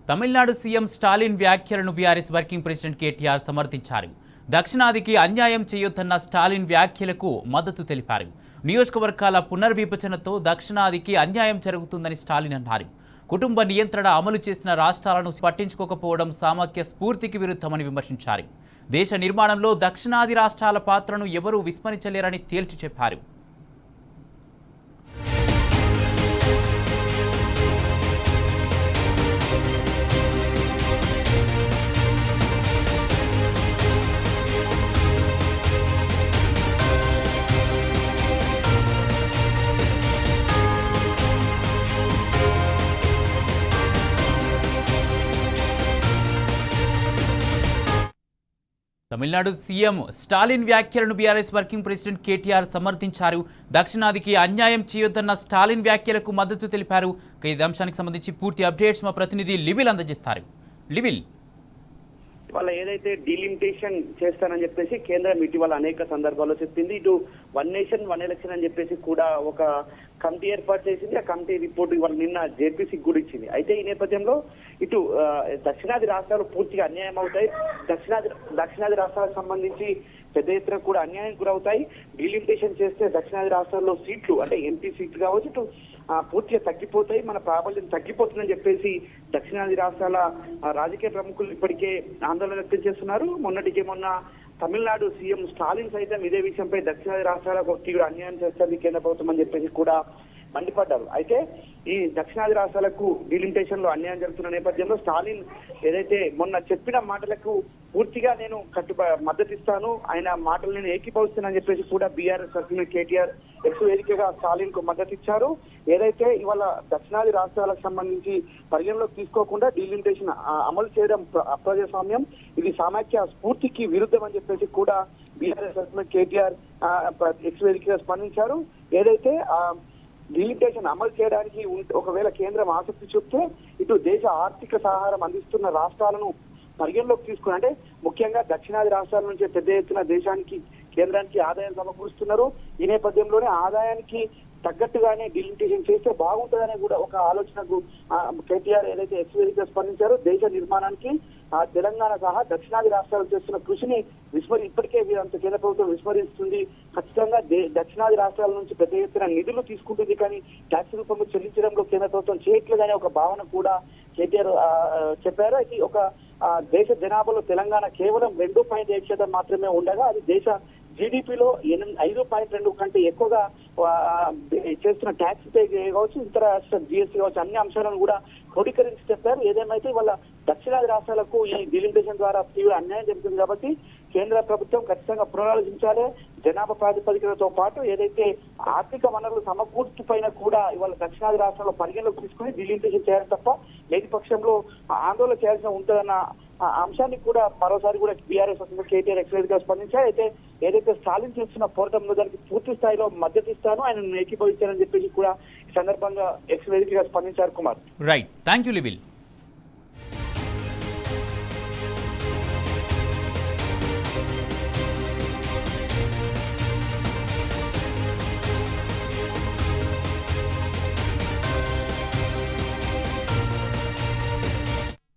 Tamil Nadu CM Stalin వ్యాఖ్యలను BRS working president KTR సమర్థించారు. దక్షిణాదికి అన్యాయం చేయొద్దన్న స్టాలిన్ వ్యాఖ్యలకు మద్దతు తెలిపారు. నియోజకవర్గాల పునర్విభజనతో దక్షిణాదికి అన్యాయం జరుగుతుందని స్టాలిన్ అన్నారు. కుటుంబ నియంత్రణ అమలు చేసిన రాష్ట్రాలను పట్టించుకోకపోవడం సామఖ్య స్ఫూర్తికి విరుద్ధమని విమర్శించారు. దేశ నిర్మాణంలో దక్షిణాది రాష్ట్రాల పాత్రను ఎవరూ విస్మరించలేరని తేల్చి చెప్పారు. తమిళనాడు సీఎం స్టాలిన్ వ్యాఖ్యలను బీఆర్ఎస్ వర్కింగ్ ప్రెసిడెంట్ కేటీఆర్ సమర్థించారు. దక్షిణాదికి అన్యాయం చేయొద్దన్న స్టాలిన్ వ్యాఖ్యలకు మద్దతు తెలిపారు. ఈ అంశానికి సంబంధించి పూర్తి అప్డేట్స్ మా ప్రతినిధి లివిల్ అందజేస్తారు. లివిల్, వాళ్ళ ఏదైతే డీలిమిటేషన్ చేస్తానని చెప్పేసి కేంద్రం ఇటీవల అనేక సందర్భాల్లో చెప్పింది. ఇటు వన్ నేషన్ వన్ ఎలక్షన్ అని చెప్పేసి కూడా ఒక కమిటీ ఏర్పాటు చేసింది. ఆ కమిటీ రిపోర్ట్ ఇవాళ నిన్న జేపీసీకి కూడా ఇచ్చింది. అయితే ఈ నేపథ్యంలో ఇటు దక్షిణాది రాష్ట్రాలు పూర్తిగా అన్యాయం అవుతాయి. దక్షిణాది రాష్ట్రాలకు సంబంధించి పెద్ద ఎత్తున కూడా అన్యాయం గురవుతాయి. డీలిమిటేషన్ చేస్తే దక్షిణాది రాష్ట్రాల్లో సీట్లు అంటే ఎంపీ సీట్లు కావచ్చు ఇటు పూర్తిగా తగ్గిపోతాయి, మన ప్రాబల్యం తగ్గిపోతుందని చెప్పేసి దక్షిణాది రాష్ట్రాల రాజకీయ ప్రముఖులు ఇప్పటికే ఆందోళన వ్యక్తం చేస్తున్నారు. మొన్న తమిళనాడు సీఎం స్టాలిన్ సైతం ఇదే విషయంపై దక్షిణాది రాష్ట్రాలకు తీవ్ర అన్యాయం చేస్తుంది కేంద్ర ప్రభుత్వం అని చెప్పేసి కూడా మండిపడ్డారు. అయితే ఈ దక్షిణాది రాష్ట్రాలకు డీలిమిటేషన్ లో అన్యాయం జరుగుతున్న నేపథ్యంలో స్టాలిన్ ఏదైతే మొన్న చెప్పిన మాటలకు పూర్తిగా నేను మద్దతు ఇస్తాను, ఆయన మాటలు నేను ఏకీభవిస్తానని చెప్పేసి కూడా బీఆర్ఎస్ తరఫున కేటీఆర్ ఎక్స్ వేదికగా స్టాలిన్ కు మద్దతు ఇచ్చారు. ఏదైతే ఇవాళ దక్షిణాది రాష్ట్రాలకు సంబంధించి పరిగణలోకి తీసుకోకుండా డీలిమిటేషన్ అమలు చేయడం అప్రజాస్వామ్యం, ఇది సామాఖ్య స్ఫూర్తికి విరుద్ధం అని చెప్పేసి కూడా బీఆర్ఎస్ తరఫున కేటీఆర్ ఎక్స్ వేదికగా స్పందించారు. ఏదైతే డీలిమిటేషన్ అమలు చేయడానికి ఒకవేళ కేంద్రం ఆసక్తి చూపితే ఇటు దేశ ఆర్థిక సహారం అందిస్తున్న రాష్ట్రాలను పరిగణలోకి తీసుకుని అంటే ముఖ్యంగా దక్షిణాది రాష్ట్రాల నుంచి పెద్ద ఎత్తున దేశానికి కేంద్రానికి ఆదాయం సమకూరుస్తున్నారు. ఈ నేపథ్యంలోనే ఆదాయానికి తగ్గట్టుగానే డీలిమిటేషన్ చేస్తే బాగుంటుందనే కూడా ఒక ఆలోచనకు కేటీఆర్ ఏదైతే ఎక్స్వేదిగా స్పందించారో దేశ నిర్మాణానికి తెలంగాణ సహా దక్షిణాది రాష్ట్రాలు చేస్తున్న కృషిని ఇప్పటికే వీరంత కేంద్ర ప్రభుత్వం విస్మరిస్తుంది. ఖచ్చితంగా దక్షిణాది రాష్ట్రాల నుంచి పెద్ద ఎత్తున నిధులు తీసుకుంటుంది, కానీ ట్యాక్స్ రూపంలో చెల్లించడంలో కేంద్ర ప్రభుత్వం చేయట్లేదనే ఒక భావన కూడా కేటీఆర్ చెప్పారు. అయితే ఒక దేశ జనాభాలో తెలంగాణ కేవలం 2.7% మాత్రమే ఉండగా అది దేశ జీడిపిలో 5.2 కంటే ఎక్కువగా చేస్తున్న ట్యాక్స్ పే కావచ్చు, ఇతర జిఎస్టీ కావచ్చు, అన్ని అంశాలను కూడా క్రోడీకరించి చెప్పారు. ఏదేమైతే వాళ్ళ దక్షిణాది రాష్ట్రాలకు ఈ డీలిమిటేషన్ ద్వారా తీవ్ర అన్యాయం జరుగుతుంది కాబట్టి కేంద్ర ప్రభుత్వం ఖచ్చితంగా పునరాలోచించాలి. జనాభా ప్రాతిపదికలతో పాటు ఏదైతే ఆర్థిక వనరులు సమకూర్చు పైన కూడా ఇవాళ దక్షిణాది రాష్ట్రాల్లో పరిగణలోకి తీసుకుని డీలిమిటేషన్ చేయాలి తప్ప లేని పక్షంలో ఆందోళన చేయాల్సిన ఉంటుందన్న అంశాన్ని కూడా మరోసారి కూడా బీఆర్ఎస్ కేటీఆర్ ఎక్స్వేజ్ గా స్పందించారు. అయితే ఏదైతే స్టాలిన్ చేస్తున్న పోరాటంలో దానికి పూర్తి స్థాయిలో మద్దతు ఇస్తాను, ఆయన ఏకీభవించారని చెప్పేసి కూడా ఈ సందర్భంగా ఎక్స్వేజ్ గా స్పందించారు. Kumar, right, thank you లివిల్.